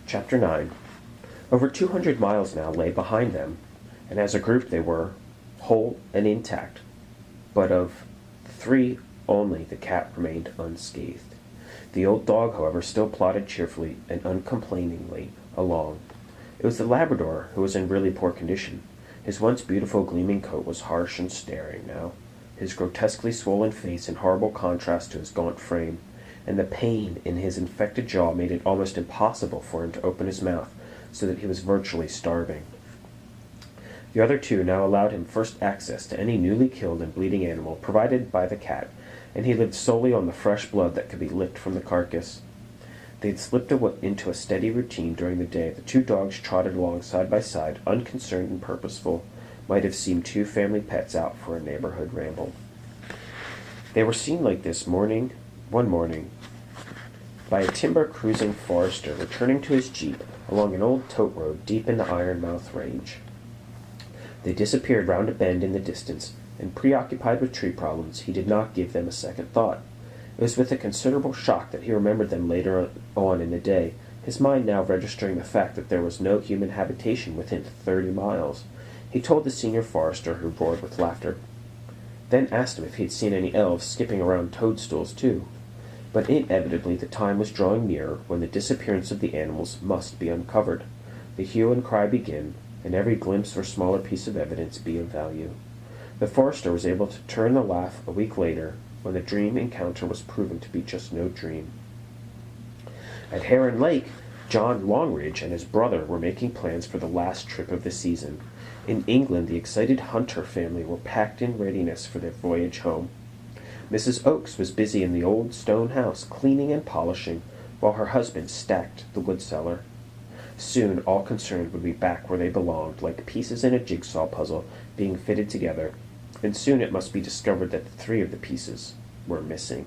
Chapter 9. Over 200 miles now lay behind them, and as a group they were whole and intact, but of the three only the cat remained unscathed. The old dog, however, still plodded cheerfully and uncomplainingly along. It was the Labrador who was in really poor condition. His once beautiful gleaming coat was harsh and staring now, his grotesquely swollen face in horrible contrast to his gaunt frame, and the pain in his infected jaw made it almost impossible for him to open his mouth, so that he was virtually starving. The other two now allowed him first access to any newly killed and bleeding animal provided by the cat, and he lived solely on the fresh blood that could be licked from the carcass. They had slipped into a steady routine during the day. The two dogs trotted along side by side, unconcerned and purposeful, might have seemed two family pets out for a neighborhood ramble. They were seen like this one morning, by a timber-cruising forester returning to his jeep along an old tote road deep in the Ironmouth Range. They disappeared round a bend in the distance, and preoccupied with tree problems, he did not give them a second thought. It was with a considerable shock that he remembered them later on in the day, his mind now registering the fact that there was no human habitation within 30 miles. He told the senior forester, who roared with laughter, then asked him if he had seen any elves skipping around toadstools too. But inevitably the time was drawing nearer when the disappearance of the animals must be uncovered, the hue and cry begin, and every glimpse or smaller piece of evidence be of value. The forester was able to turn the laugh a week later, when the dream encounter was proven to be just no dream. At Heron Lake, John Longridge and his brother were making plans for the last trip of the season. In England, the excited Hunter family were packed in readiness for their voyage home. Mrs. Oakes was busy in the old stone house, cleaning and polishing, while her husband stacked the wood cellar. Soon all concerned would be back where they belonged, like pieces in a jigsaw puzzle being fitted together, and soon it must be discovered that three of the pieces were missing.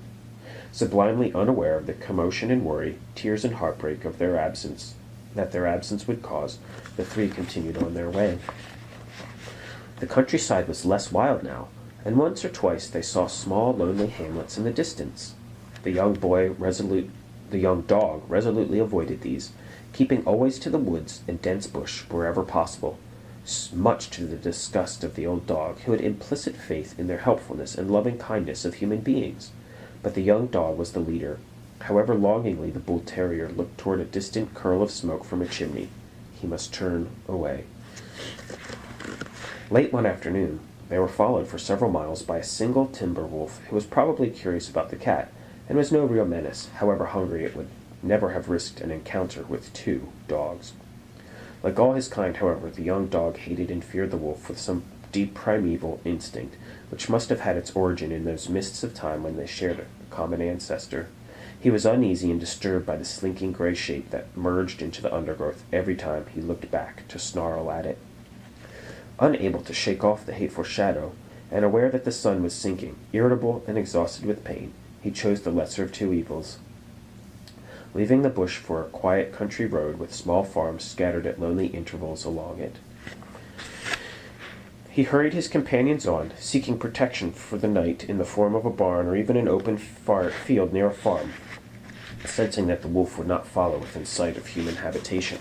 Sublimely unaware of the commotion and worry, tears and heartbreak of their absence would cause, the three continued on their way. The countryside was less wild now, and once or twice they saw small, lonely hamlets in the distance. The young dog resolutely avoided these, keeping always to the woods and dense bush wherever possible, much to the disgust of the old dog, who had implicit faith in their helpfulness and loving kindness of human beings. But the young dog was the leader. However longingly the bull terrier looked toward a distant curl of smoke from a chimney, he must turn away. Late one afternoon, they were followed for several miles by a single timber wolf who was probably curious about the cat, and was no real menace. However hungry, it would never have risked an encounter with two dogs. Like all his kind, however, the young dog hated and feared the wolf with some deep primeval instinct, which must have had its origin in those mists of time when they shared a common ancestor. He was uneasy and disturbed by the slinking gray shape that merged into the undergrowth every time he looked back to snarl at it. Unable to shake off the hateful shadow, and aware that the sun was sinking, irritable and exhausted with pain, he chose the lesser of two evils. Leaving the bush for a quiet country road with small farms scattered at lonely intervals along it, he hurried his companions on, seeking protection for the night in the form of a barn or even an open field near a farm, sensing that the wolf would not follow within sight of human habitation.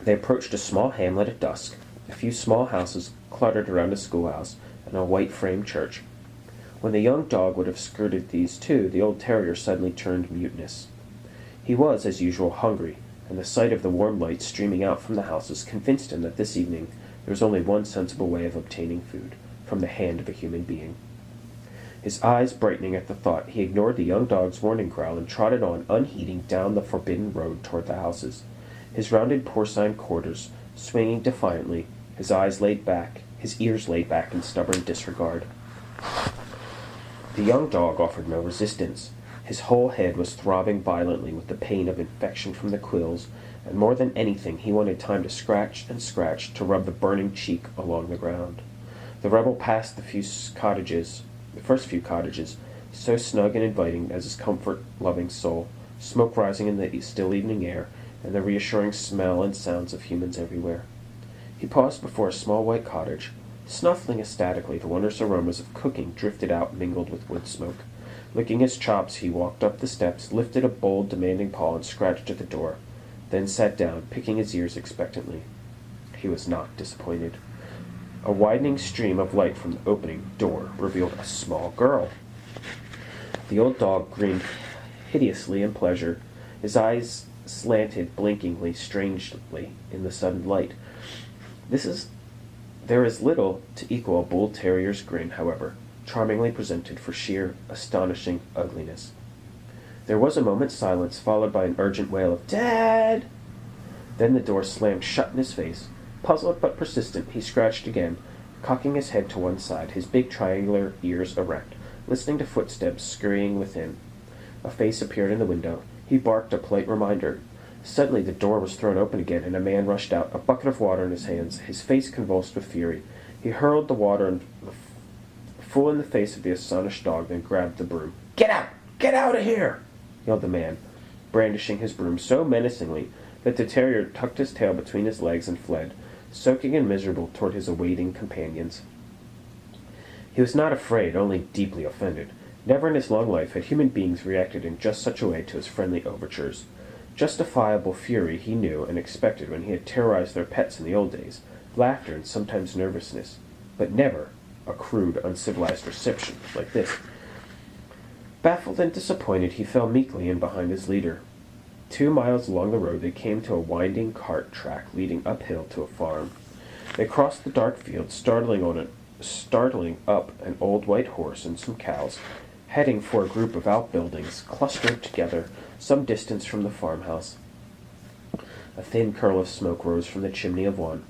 They approached a small hamlet at dusk, a few small houses cluttered around a schoolhouse, and a white-framed church. When the young dog would have skirted these two, the old terrier suddenly turned mutinous. He was, as usual, hungry, and the sight of the warm light streaming out from the houses convinced him that this evening there was only one sensible way of obtaining food, from the hand of a human being. His eyes brightening at the thought, he ignored the young dog's warning growl and trotted on unheeding down the forbidden road toward the houses, his rounded porcine quarters swinging defiantly, his ears laid back in stubborn disregard. The young dog offered no resistance. His whole head was throbbing violently with the pain of infection from the quills, and more than anything he wanted time to scratch and scratch to rub the burning cheek along the ground. The rebel passed the first few cottages, so snug and inviting as his comfort-loving soul, smoke rising in the still evening air, and the reassuring smell and sounds of humans everywhere. He paused before a small white cottage, snuffling ecstatically the wondrous aromas of cooking drifted out mingled with wood smoke. Licking his chops, he walked up the steps, lifted a bold, demanding paw, and scratched at the door, then sat down, picking his ears expectantly. He was not disappointed. A widening stream of light from the opening door revealed a small girl. The old dog grinned hideously in pleasure. His eyes slanted blinkingly, strangely, in the sudden light. There is little to equal a bull terrier's grin, however, charmingly presented for sheer, astonishing ugliness. There was a moment's silence, followed by an urgent wail of "Dad!" Then the door slammed shut in his face. Puzzled but persistent, he scratched again, cocking his head to one side, his big triangular ears erect, listening to footsteps scurrying within. A face appeared in the window. He barked a polite reminder. Suddenly the door was thrown open again, and a man rushed out, a bucket of water in his hands, his face convulsed with fury. He hurled the water full in the face of the astonished dog, then grabbed the broom. "Get out! Get out of here!" yelled the man, brandishing his broom so menacingly that the terrier tucked his tail between his legs and fled, soaking and miserable toward his awaiting companions. He was not afraid, only deeply offended. Never in his long life had human beings reacted in just such a way to his friendly overtures. Justifiable fury he knew and expected when he had terrorized their pets in the old days, laughter and sometimes nervousness, but never a crude, uncivilized reception like this. Baffled and disappointed, he fell meekly in behind his leader. 2 miles along the road they came to a winding cart track leading uphill to a farm. They crossed the dark field, startling up an old white horse and some cows, heading for a group of outbuildings clustered together some distance from the farmhouse. A thin curl of smoke rose from the chimney of one.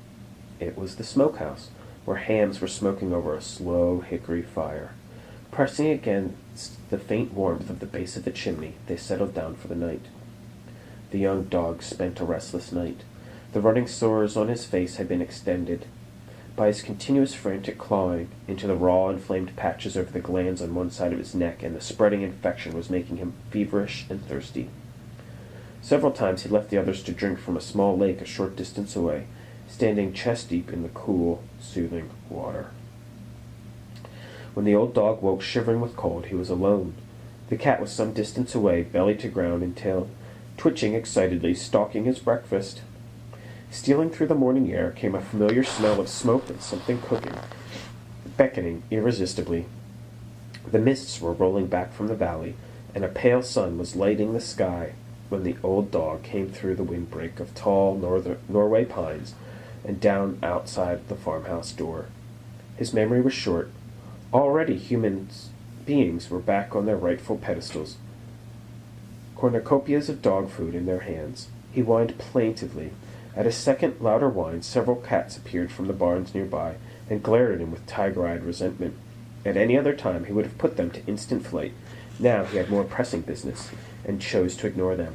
It was the smokehouse, where hams were smoking over a slow hickory fire. Pressing against the faint warmth of the base of the chimney, they settled down for the night. The young dog spent a restless night. The running sores on his face had been extended by his continuous frantic clawing into the raw, inflamed patches over the glands on one side of his neck, and the spreading infection was making him feverish and thirsty. Several times he left the others to drink from a small lake a short distance away, standing chest-deep in the cool, soothing water. When the old dog woke shivering with cold, he was alone. The cat was some distance away, belly to ground and tail twitching excitedly, stalking his breakfast. Stealing through the morning air came a familiar smell of smoke and something cooking, beckoning irresistibly. The mists were rolling back from the valley, and a pale sun was lighting the sky when the old dog came through the windbreak of tall Norway pines and down outside the farmhouse door. His memory was short. Already human beings were back on their rightful pedestals, cornucopias of dog food in their hands. He whined plaintively. At a second, louder whine, several cats appeared from the barns nearby and glared at him with tiger-eyed resentment. At any other time he would have put them to instant flight. Now he had more pressing business, and chose to ignore them.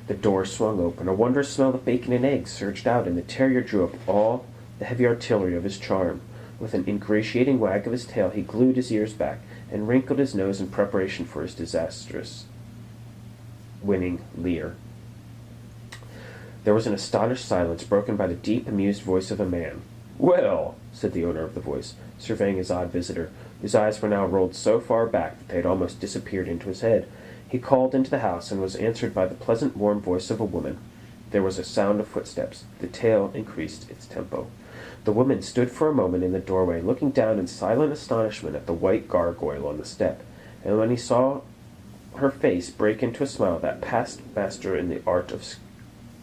The door swung open. A wondrous smell of bacon and eggs surged out, and the terrier drew up all the heavy artillery of his charm. With an ingratiating wag of his tail, he glued his ears back and wrinkled his nose in preparation for his disastrous winning leer. There was an astonished silence, broken by the deep, amused voice of a man. "Well," said the owner of the voice, surveying his odd visitor, whose eyes were now rolled so far back that they had almost disappeared into his head. He called into the house and was answered by the pleasant, warm voice of a woman. There was a sound of footsteps. The tale increased its tempo. The woman stood for a moment in the doorway, looking down in silent astonishment at the white gargoyle on the step, and when he saw her face break into a smile, that past master in the art of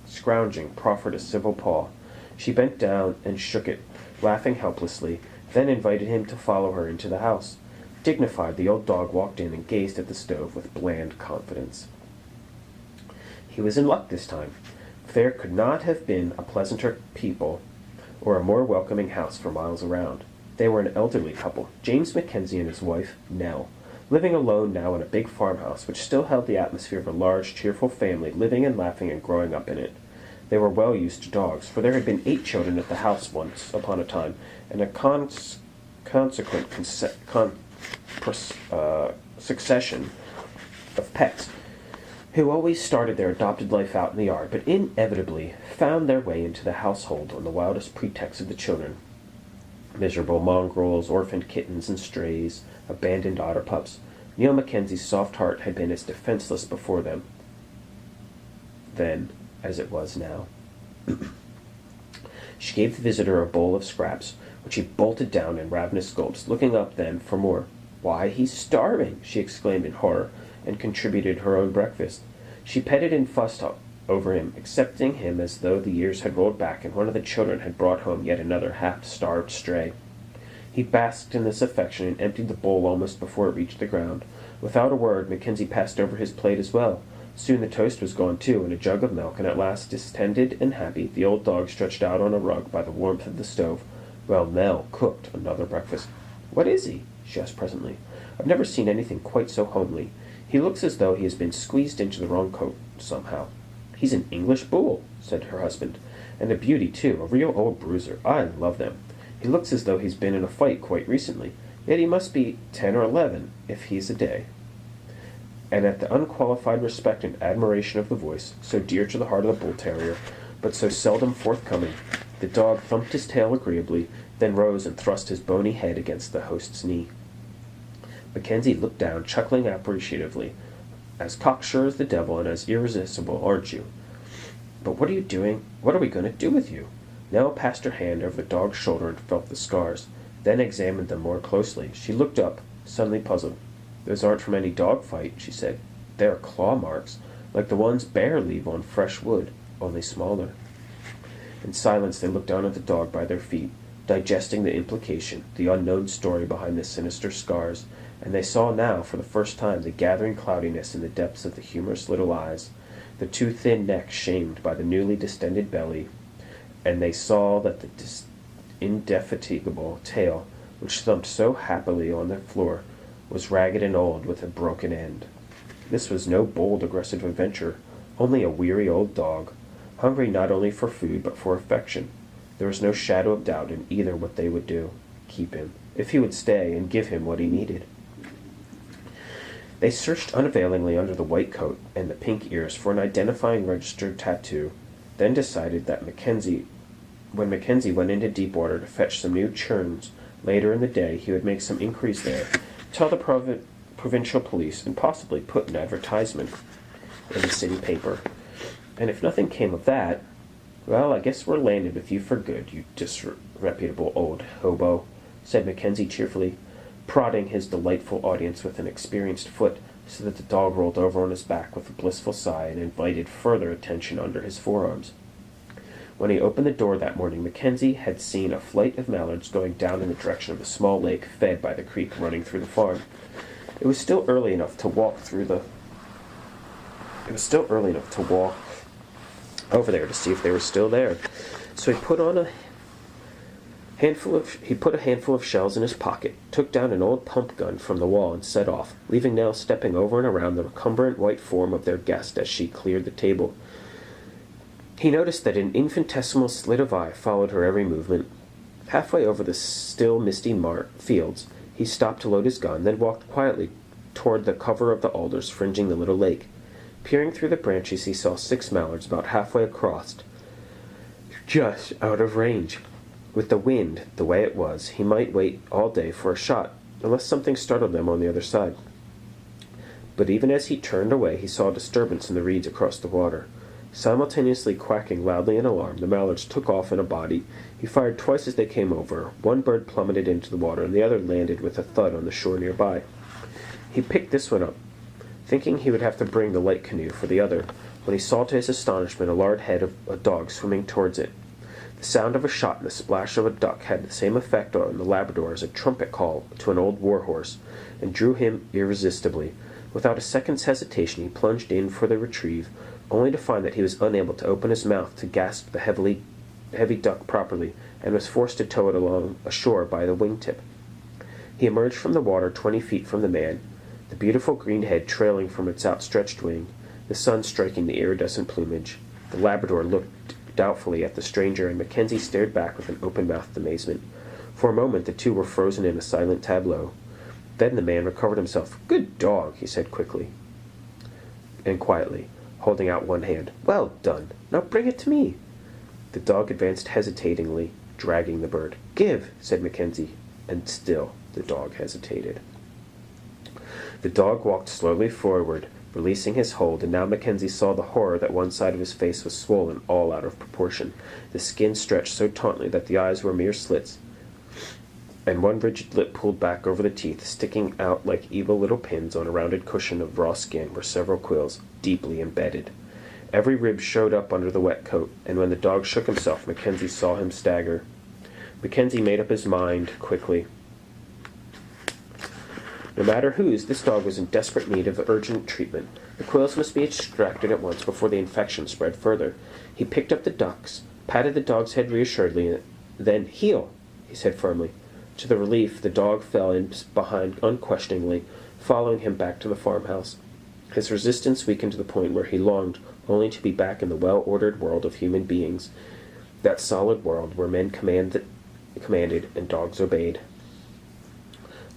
scrounging proffered a civil paw. She bent down and shook it, laughing helplessly, then invited him to follow her into the house. Dignified, the old dog walked in and gazed at the stove with bland confidence. He was in luck this time. There could not have been a pleasanter people or a more welcoming house for miles around. They were an elderly couple, James Mackenzie and his wife, Nell, living alone now in a big farmhouse which still held the atmosphere of a large, cheerful family living and laughing and growing up in it. They were well used to dogs, for there had been 8 children at the house once upon a time, and a consequent succession of pets, who always started their adopted life out in the yard, but inevitably found their way into the household on the wildest pretext of the children. Miserable mongrels, orphaned kittens and strays, abandoned otter pups. Neil Mackenzie's soft heart had been as defenseless before them then as it was now. She gave the visitor a bowl of scraps, which he bolted down in ravenous gulps, looking up then for more. "Why, he's starving!" she exclaimed in horror, and contributed her own breakfast. She petted and fussed over him, accepting him as though the years had rolled back and one of the children had brought home yet another half-starved stray. He basked in this affection and emptied the bowl almost before it reached the ground. Without a word, Mackenzie passed over his plate as well. Soon the toast was gone too, and a jug of milk, and at last, distended and happy, the old dog stretched out on a rug by the warmth of the stove, while Nell cooked another breakfast. "What is he?" she asked presently. "I've never seen anything quite so homely. He looks as though he has been squeezed into the wrong coat, somehow." "He's an English bull," said her husband, "and a beauty, too, a real old bruiser. I love them. He looks as though he's been in a fight quite recently, yet he must be 10 or 11, if he's a day." And at the unqualified respect and admiration of the voice, so dear to the heart of the bull-terrier, but so seldom forthcoming, the dog thumped his tail agreeably, then rose and thrust his bony head against the host's knee. Mackenzie looked down, chuckling appreciatively. "As cocksure as the devil and as irresistible, aren't you? But what are you doing? What are we going to do with you?" Nell passed her hand over the dog's shoulder and felt the scars, then examined them more closely. She looked up, suddenly puzzled. "Those aren't from any dog fight," she said. "They are claw marks, like the ones bear leave on fresh wood, only smaller." In silence they looked down at the dog by their feet, digesting the implication, the unknown story behind the sinister scars, and they saw now, for the first time, the gathering cloudiness in the depths of the humorous little eyes, the two thin necks shamed by the newly distended belly, and they saw that the indefatigable tail, which thumped so happily on the floor, was ragged and old with a broken end. This was no bold, aggressive adventure, only a weary old dog, hungry not only for food but for affection. There was no shadow of doubt in either what they would do, keep him, if he would stay, and give him what he needed. They searched unavailingly under the white coat and the pink ears for an identifying registered tattoo, then decided that when Mackenzie went into Deepwater to fetch some new churns later in the day, he would make some inquiries there, tell the provincial police, and possibly put an advertisement in the city paper. And if nothing came of that, "Well, I guess we're landed with you for good, you disreputable old hobo," said Mackenzie cheerfully, prodding his delightful audience with an experienced foot, so that the dog rolled over on his back with a blissful sigh and invited further attention under his forearms. When he opened the door that morning, Mackenzie had seen a flight of mallards going down in the direction of a small lake fed by the creek running through the farm. It was still early enough to walk over there to see if they were still there. So he put a handful of shells in his pocket, took down an old pump gun from the wall, and set off, leaving Nell stepping over and around the recumbent white form of their guest as she cleared the table. He noticed that an infinitesimal slit of eye followed her every movement. Halfway over the still misty fields, he stopped to load his gun, then walked quietly toward the cover of the alders fringing the little lake. Peering through the branches, he saw 6 mallards about halfway across, just out of range. With the wind the way it was, he might wait all day for a shot, unless something startled them on the other side. But even as he turned away, he saw a disturbance in the reeds across the water. Simultaneously quacking loudly in alarm, the mallards took off in a body. He fired twice as they came over. One bird plummeted into the water, and the other landed with a thud on the shore nearby. He picked this one up, thinking he would have to bring the light canoe for the other, when he saw to his astonishment a large head of a dog swimming towards it. The sound of a shot and the splash of a duck had the same effect on the Labrador as a trumpet call to an old war-horse, and drew him irresistibly. Without a second's hesitation he plunged in for the retrieve, only to find that he was unable to open his mouth to grasp the heavy duck properly, and was forced to tow it along ashore by the wing-tip. He emerged from the water 20 feet from the man, the beautiful green head trailing from its outstretched wing, the sun striking the iridescent plumage. The Labrador looked doubtfully at the stranger, and Mackenzie stared back with an open-mouthed amazement. For a moment the two were frozen in a silent tableau. Then the man recovered himself. "Good dog," he said quickly and quietly, holding out one hand. "Well done. Now bring it to me." The dog advanced hesitatingly, dragging the bird. "Give," said Mackenzie, and still the dog hesitated. The dog walked slowly forward, releasing his hold, and now Mackenzie saw the horror that one side of his face was swollen all out of proportion. The skin stretched so tautly that the eyes were mere slits, and one rigid lip pulled back over the teeth. Sticking out like evil little pins on a rounded cushion of raw skin were several quills, deeply embedded. Every rib showed up under the wet coat, and when the dog shook himself, Mackenzie saw him stagger. Mackenzie made up his mind quickly. No matter whose, this dog was in desperate need of urgent treatment. The quills must be extracted at once before the infection spread further. He picked up the ducks, patted the dog's head reassuredly, and then, "Heel," he said firmly. To the relief, the dog fell in behind unquestioningly, following him back to the farmhouse. His resistance weakened to the point where he longed only to be back in the well-ordered world of human beings, that solid world where men commanded and dogs obeyed.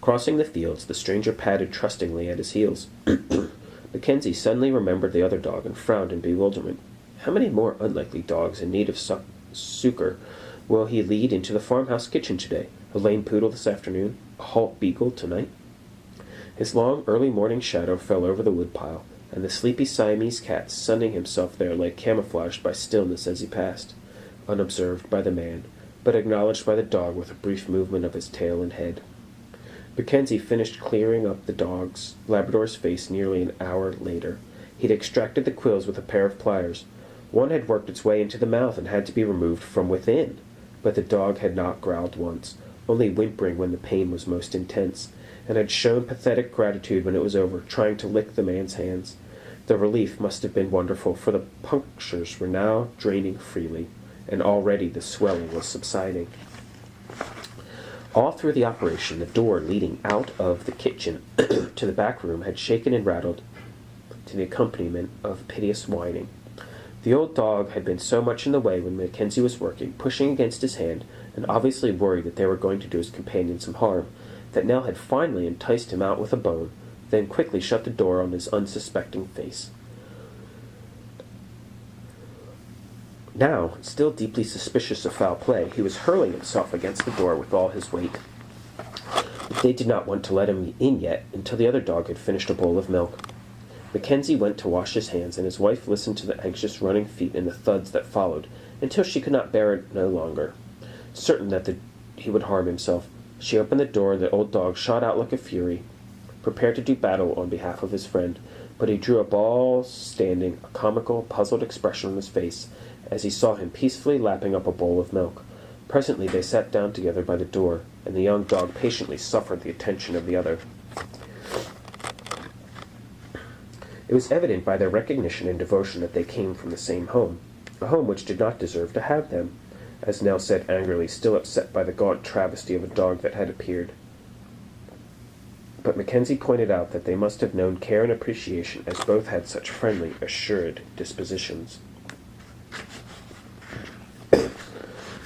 Crossing the fields, the stranger padded trustingly at his heels. Mackenzie suddenly remembered the other dog and frowned in bewilderment. How many more unlikely dogs in need of succor will he lead into the farmhouse kitchen today? A lame poodle this afternoon? A halt beagle tonight? His long, early morning shadow fell over the woodpile, and the sleepy Siamese cat, sunning himself there, lay camouflaged by stillness as he passed, unobserved by the man, but acknowledged by the dog with a brief movement of his tail and head. Mackenzie finished clearing up the Labrador's face nearly an hour later. He'd extracted the quills with a pair of pliers. One had worked its way into the mouth and had to be removed from within, but the dog had not growled once, only whimpering when the pain was most intense, and had shown pathetic gratitude when it was over, trying to lick the man's hands. The relief must have been wonderful, for the punctures were now draining freely, and already the swelling was subsiding. All through the operation, the door leading out of the kitchen to the back room had shaken and rattled to the accompaniment of piteous whining. The old dog had been so much in the way when Mackenzie was working, pushing against his hand, and obviously worried that they were going to do his companion some harm, that Nell had finally enticed him out with a bone, then quickly shut the door on his unsuspecting face. Now, still deeply suspicious of foul play, he was hurling himself against the door with all his weight. But they did not want to let him in yet until the other dog had finished a bowl of milk. Mackenzie went to wash his hands, and his wife listened to the anxious running feet and the thuds that followed, until she could not bear it no longer. Certain that he would harm himself, she opened the door, and the old dog shot out like a fury, prepared to do battle on behalf of his friend, but he drew up all standing, a comical, puzzled expression on his face, as he saw him peacefully lapping up a bowl of milk. Presently they sat down together by the door, and the young dog patiently suffered the attention of the other. It was evident by their recognition and devotion that they came from the same home, a home which did not deserve to have them, as Nell said angrily, still upset by the gaunt travesty of a dog that had appeared. But Mackenzie pointed out that they must have known care and appreciation, as both had such friendly, assured dispositions.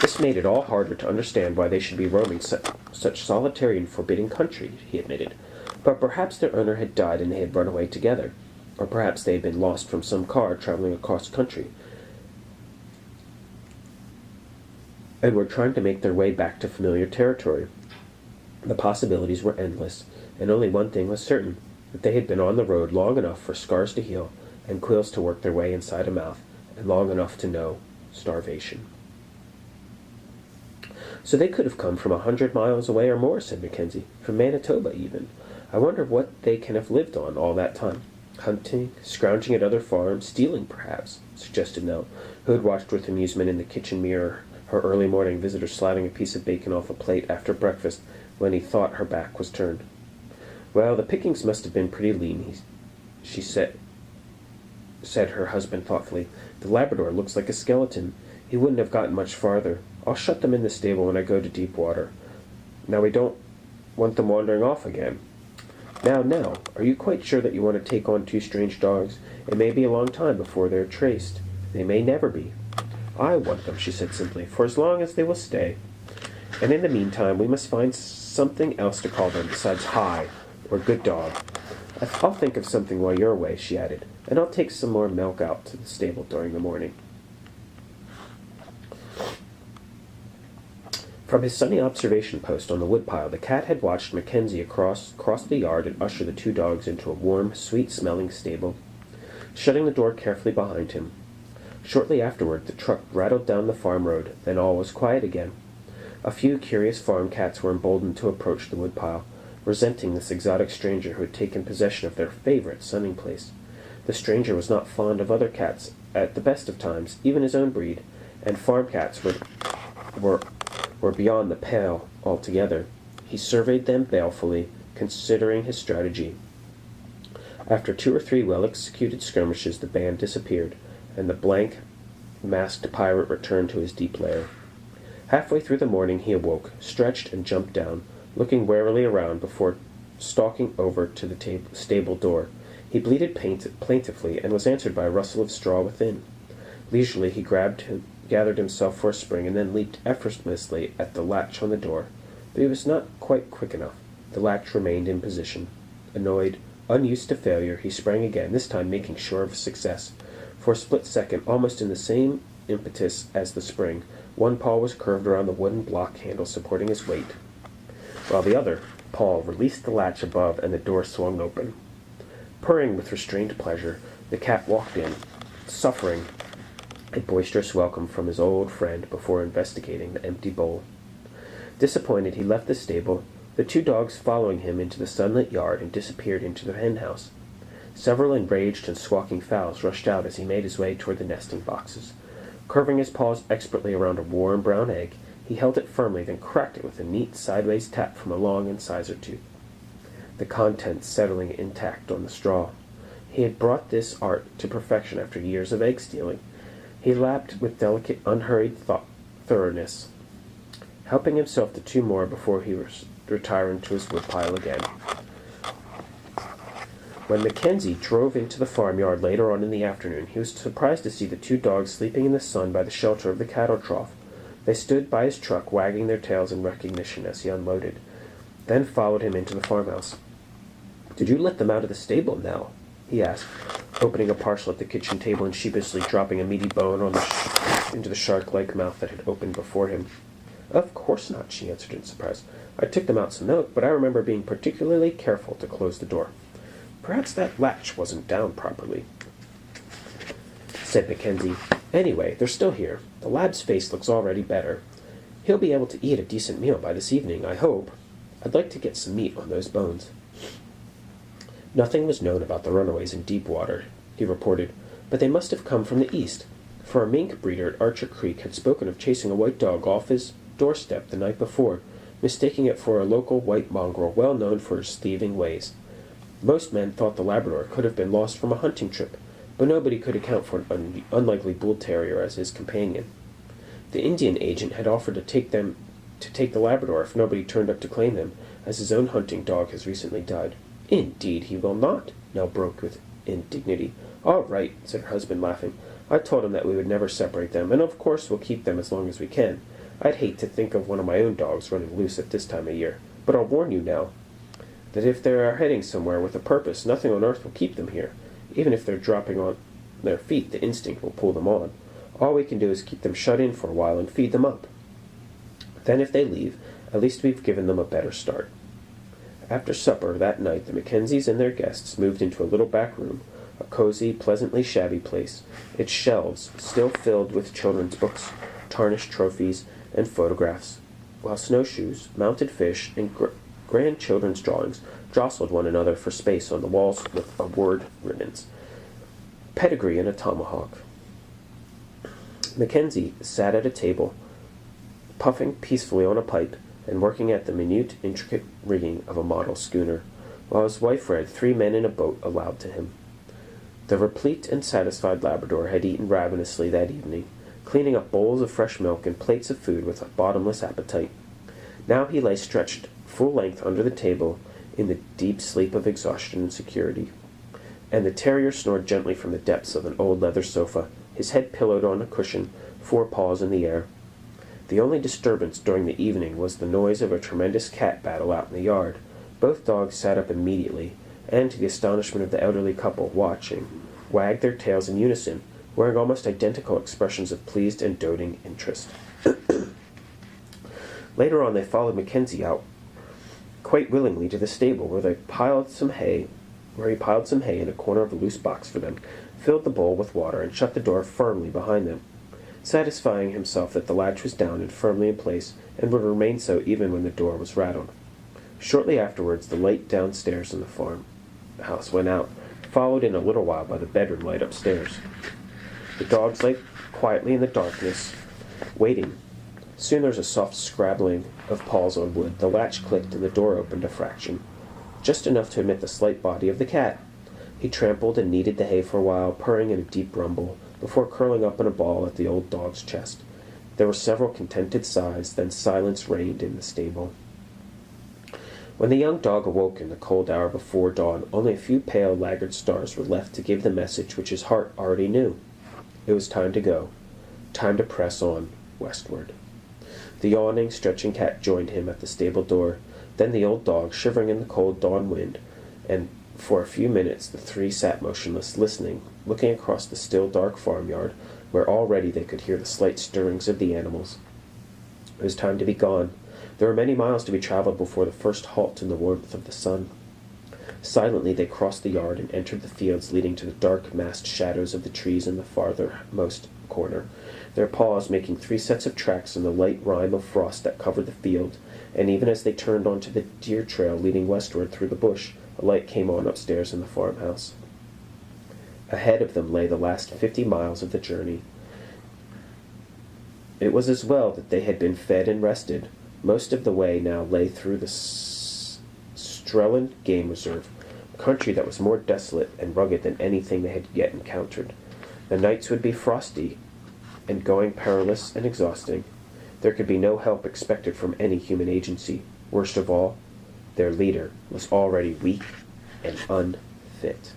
This made it all harder to understand why they should be roaming such solitary and forbidding country, he admitted. But perhaps their owner had died and they had run away together, or perhaps they had been lost from some car traveling across country, and were trying to make their way back to familiar territory. The possibilities were endless, and only one thing was certain, that they had been on the road long enough for scars to heal, and quills to work their way inside a mouth, and long enough to know starvation. "So they could have come from 100 miles away or more," said Mackenzie. "From Manitoba, even. I wonder what they can have lived on all that time. Hunting, scrounging at other farms, stealing, perhaps," suggested Nell, who had watched with amusement in the kitchen mirror her early morning visitor sliding a piece of bacon off a plate after breakfast when he thought her back was turned. "Well, the pickings must have been pretty lean," she said her husband thoughtfully. "The Labrador looks like a skeleton. He wouldn't have gotten much farther. I'll shut them in the stable when I go to deep water. Now we don't want them wandering off again. Now, Nell, are you quite sure that you want to take on 2 strange dogs? It may be a long time before they're traced. They may never be." "I want them," she said simply, "for as long as they will stay. And in the meantime, we must find something else to call them besides Hi, or Good Dog. I'll think of something while you're away," she added, "and I'll take some more milk out to the stable during the morning." From his sunny observation post on the woodpile, the cat had watched Mackenzie cross the yard and usher the two dogs into a warm, sweet-smelling stable, shutting the door carefully behind him. Shortly afterward, the truck rattled down the farm road, then all was quiet again. A few curious farm cats were emboldened to approach the woodpile, resenting this exotic stranger who had taken possession of their favorite sunning place. The stranger was not fond of other cats at the best of times, even his own breed, and farm cats were beyond the pale altogether. He surveyed them balefully, considering his strategy. After 2 or 3 well-executed skirmishes, the band disappeared, and the blank, masked pirate returned to his deep lair. Halfway through the morning he awoke, stretched, and jumped down, looking warily around before stalking over to the stable door. He bleated plaintively, and was answered by a rustle of straw within. Leisurely he gathered himself for a spring, and then leaped effortlessly at the latch on the door. But he was not quite quick enough. The latch remained in position. Annoyed, unused to failure, he sprang again, this time making sure of success. For a split second, almost in the same impetus as the spring, one paw was curved around the wooden block handle supporting his weight, while the other paw released the latch above and the door swung open. Purring with restrained pleasure, the cat walked in, suffering a boisterous welcome from his old friend before investigating the empty bowl. Disappointed, he left the stable, the 2 dogs following him into the sunlit yard, and disappeared into the henhouse. Several enraged and squawking fowls rushed out as he made his way toward the nesting boxes. Curving his paws expertly around a warm brown egg, he held it firmly, then cracked it with a neat sideways tap from a long incisor tooth, the contents settling intact on the straw. He had brought this art to perfection after years of egg stealing. He lapped with delicate, unhurried thoroughness, helping himself to 2 more before he retired to his woodpile again. When Mackenzie drove into the farmyard later on in the afternoon, he was surprised to see the 2 dogs sleeping in the sun by the shelter of the cattle trough. They stood by his truck, wagging their tails in recognition as he unloaded, then followed him into the farmhouse. "Did you let them out of the stable, Nell?" he asked, opening a parcel at the kitchen table and sheepishly dropping a meaty bone into the shark-like mouth that had opened before him. "Of course not," she answered in surprise. "I took them out some milk, but I remember being particularly careful to close the door. Perhaps that latch wasn't down properly," said Mackenzie. "Anyway, they're still here. The lad's face looks already better. He'll be able to eat a decent meal by this evening, I hope. I'd like to get some meat on those bones." Nothing was known about the runaways in Deepwater, he reported, but they must have come from the east, for a mink breeder at Archer Creek had spoken of chasing a white dog off his doorstep the night before, mistaking it for a local white mongrel well known for his thieving ways. Most men thought the Labrador could have been lost from a hunting trip, but nobody could account for an unlikely bull terrier as his companion. The Indian agent had offered to take the Labrador if nobody turned up to claim him, as his own hunting dog has recently died. "Indeed he will not," Nell broke with indignity. "All right," said her husband, laughing. "I told him that we would never separate them, and of course we'll keep them as long as we can. I'd hate to think of one of my own dogs running loose at this time of year. But I'll warn you now that if they are heading somewhere with a purpose, nothing on earth will keep them here. Even if they're dropping on their feet, the instinct will pull them on. All we can do is keep them shut in for a while and feed them up. Then if they leave, at least we've given them a better start." After supper that night, the Mackenzies and their guests moved into a little back room, a cozy, pleasantly shabby place, its shelves still filled with children's books, tarnished trophies, and photographs, while snowshoes, mounted fish, and grandchildren's drawings jostled one another for space on the walls with award ribbons, pedigree, and a tomahawk. Mackenzie sat at a table, puffing peacefully on a pipe, and working at the minute, intricate rigging of a model schooner, while his wife read 3 Men in a Boat aloud to him. The replete and satisfied Labrador had eaten ravenously that evening, cleaning up bowls of fresh milk and plates of food with a bottomless appetite. Now he lay stretched full length under the table in the deep sleep of exhaustion and security, and the terrier snored gently from the depths of an old leather sofa, his head pillowed on a cushion, 4 paws in the air. The only disturbance during the evening was the noise of a tremendous cat battle out in the yard. Both dogs sat up immediately, and, to the astonishment of the elderly couple watching, wagged their tails in unison, wearing almost identical expressions of pleased and doting interest. Later on, they followed Mackenzie out quite willingly to the stable, where he piled some hay in a corner of a loose box for them, filled the bowl with water, and shut the door firmly behind them, satisfying himself that the latch was down and firmly in place, and would remain so even when the door was rattled. Shortly afterwards, the light downstairs in the farmhouse went out, followed in a little while by the bedroom light upstairs. The dogs lay quietly in the darkness, waiting. Soon there was a soft scrabbling of paws on wood. The latch clicked and the door opened a fraction, just enough to admit the slight body of the cat. He trampled and kneaded the hay for a while, purring in a deep rumble, before curling up in a ball at the old dog's chest. There were several contented sighs, then silence reigned in the stable. When the young dog awoke in the cold hour before dawn, only a few pale, laggard stars were left to give the message which his heart already knew. It was time to go, time to press on westward. The yawning, stretching cat joined him at the stable door, then the old dog, shivering in the cold dawn wind, and for a few minutes the three sat motionless, listening, looking across the still dark farmyard, where already they could hear the slight stirrings of the animals. It was time to be gone. There were many miles to be traveled before the first halt in the warmth of the sun. Silently they crossed the yard and entered the fields leading to the dark massed shadows of the trees in the farthermost corner, their paws making 3 sets of tracks in the light rime of frost that covered the field, and even as they turned onto the deer trail leading westward through the bush, a light came on upstairs in the farmhouse. Ahead of them lay the last 50 miles of the journey. It was as well that they had been fed and rested. Most of the way now lay through the Strelland Game Reserve, a country that was more desolate and rugged than anything they had yet encountered. The nights would be frosty, and going perilous and exhausting. There could be no help expected from any human agency. Worst of all, their leader was already weak and unfit.